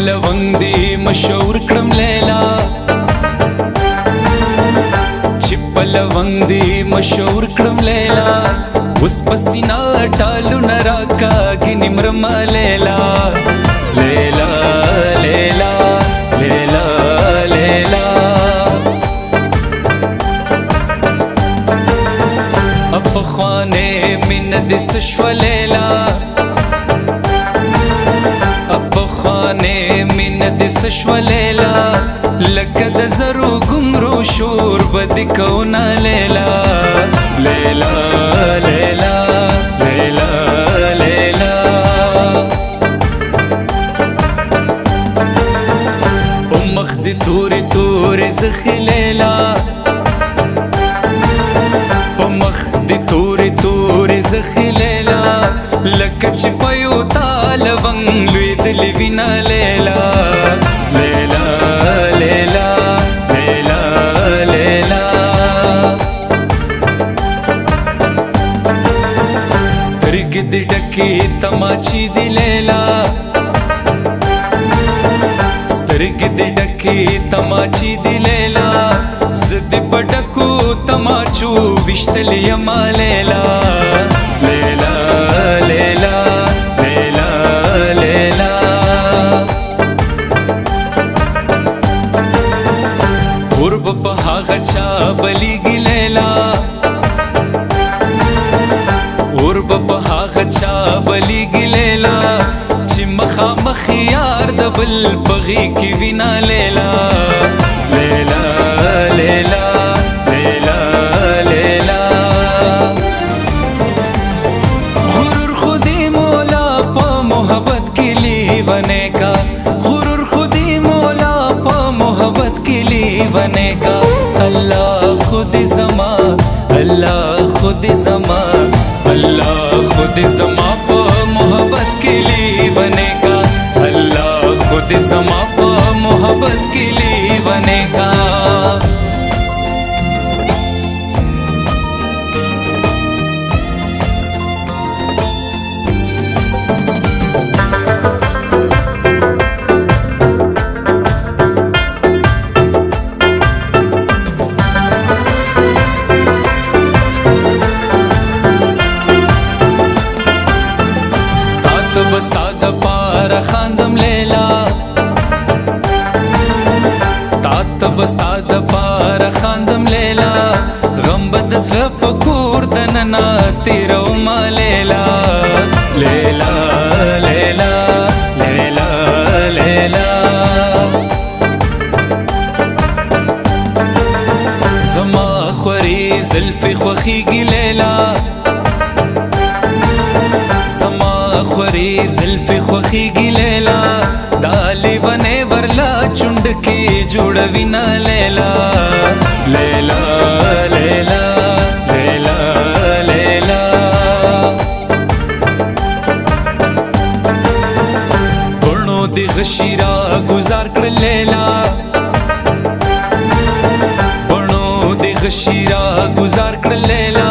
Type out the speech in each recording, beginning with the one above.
لونګ دی مشهور کړم لیلا چې په لونګ دی مشهور کړم لیلا اوس پسینا ټالو نه راکاږي نیمرمه لیلا لیلا لیلا لیلا لیلا پخوانې مینه دې څه شوه لیلا پخوانې مینه دې څه شوه لیلا لکه د زرو ګمرو شور به دې کوونه لیلا لیلا لیلا لیلا لیلا په مخ دې تورې تورې زخې لیلا تورې تورې زخې لیلا لکه چې په یو تا لونګ لوېدلې وینه لیلا لیلا لیلا لیلا لیلا سترګې دې ډکې تماچې دي لیلا سترګې دې ډکې تماچې دي لیلا زه دې په ډکو تماچو ویشتلې یمه لیلا لیلا لیلا لیلا لیلا اور به په هغه چا بلیږي لیلا اور به په هغه چا بلیږي لیلا چې مخامخ یار د بل په غېږ کې وینه لیلا لیلا لیلا لیلا لیلا غرور خودی مولا پا محبت کی لیوانے کا غرور خودی مولا پا محبت کی لیوانے کا اللہ خود زما اللہ خود زما اللہ خود زما پا محبت کی لیوانے کا اللہ خود زما پا محبت کی لیوانے کا بستا د پاره خاندم لیلا تات بستا د پاره خاندم لیلا غم بد زړه په کور دننه تیرومه لیلا لیلا لیلا لیلا لیلا زما خوري زلفې خوښیږي لیلا زما خوري زلفې خوښیږي لیلا دا لیونې ورلا چونډ کې جوړوینه لیلا لیلا لیلا لیلا لیلا بڼو دې غشي را ګزار کړل لیلا بڼو دې غشي را ګزار کړل لیلا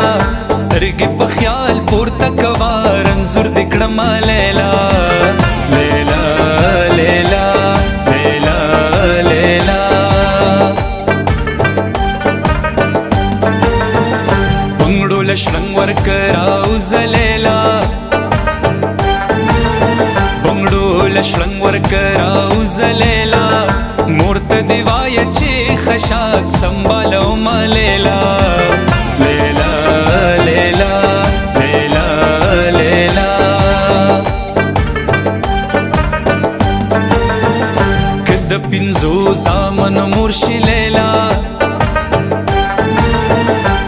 سترګې په خیال پورته کوه رنځور دې کړمه لیلا لیلا لیلا لیلا لیلا بنګړو له شرنګ ورکه راوځه لیلا بنګړو له شرنګ ورکه راوځه لیلا مور ته دې وایه چې خشاک سنبالومه لیلا لیلا لیلا لیلا لیلا که د پنځو زامنو مور شي لیلا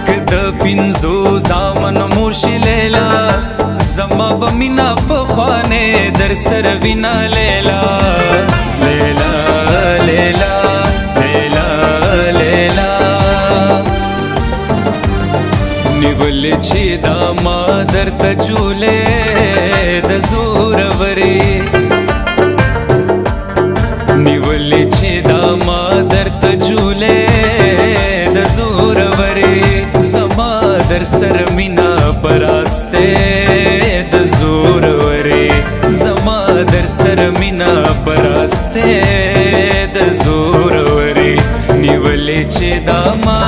که د پنځو زامنو مور شي لیلا زما به مینه پخوانې در سره وینه لیلا لیلا لیلا لیلا لیلا نیولې چې دا ما درته جولې د زورورې نیولې چې دا ما درته جولې د زورورې زما در سره مینا پراسته د زورورې زما در سره مینا پراسته ته د زور وري نیولې چې دا ما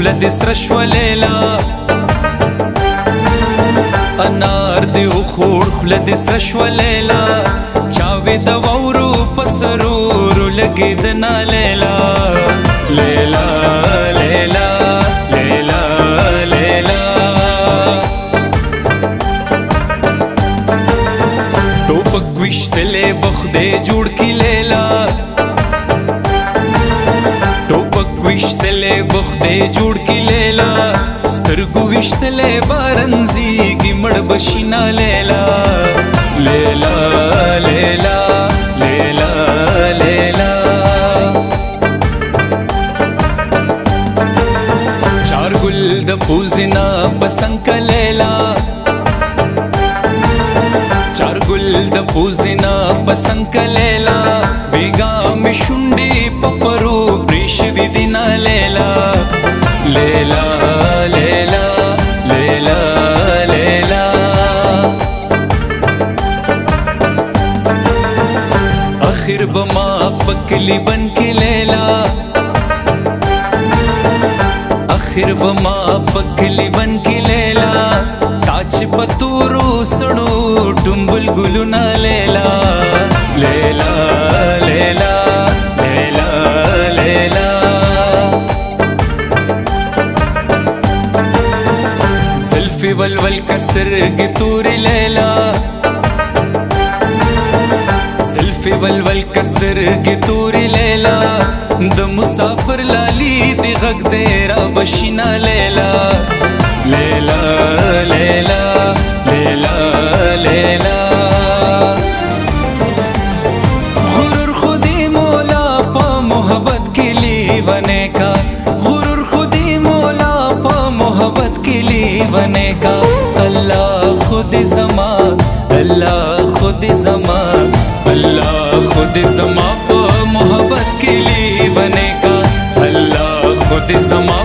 خوله دې سره شوه لیلا انار دې وخوړ خوله دې سره شوه لیلا چاوې د واورو په سرورو لګېدنه لیلا لیلا لیلا لیلا لیلا ټوپک ویشتلې بخدې جوړ کی لیلا ویشتلې بخدې جوړ کی لیلا سترګو ویشتلې بارنزیږي مړ بشینا لیلا لیلا لیلا لیلا لیلا چار ګل د پوزنا پسنګ لیلا چار ګل د پوزنا پسنګ لیلا بیگا می شونډې پپرو پریشوي دینا لیلا لیلا لیلا لیلا لیلا اخر بما پکلی بن کے لیلا اخر بما پکلی بن کے لیلا تاچ پتورو سړو ټومبل ګلونا لیلا لیلا لیلا لیلا لیلا زلفی ولول کسترګې تورې لیلا زلفی ولول کسترګې تورې لیلا د مسافر لالی دی غږ دې را بشینا لیلا لیلا لیلا لیلا لیلا غرور خودی مولا پا محبت کی لیونے کا غرور خودی مولا پا محبت کی لیونے کا اللہ خود زما اللہ خود زما اللہ خود زما پا محبت کی لیونے کا اللہ خود زما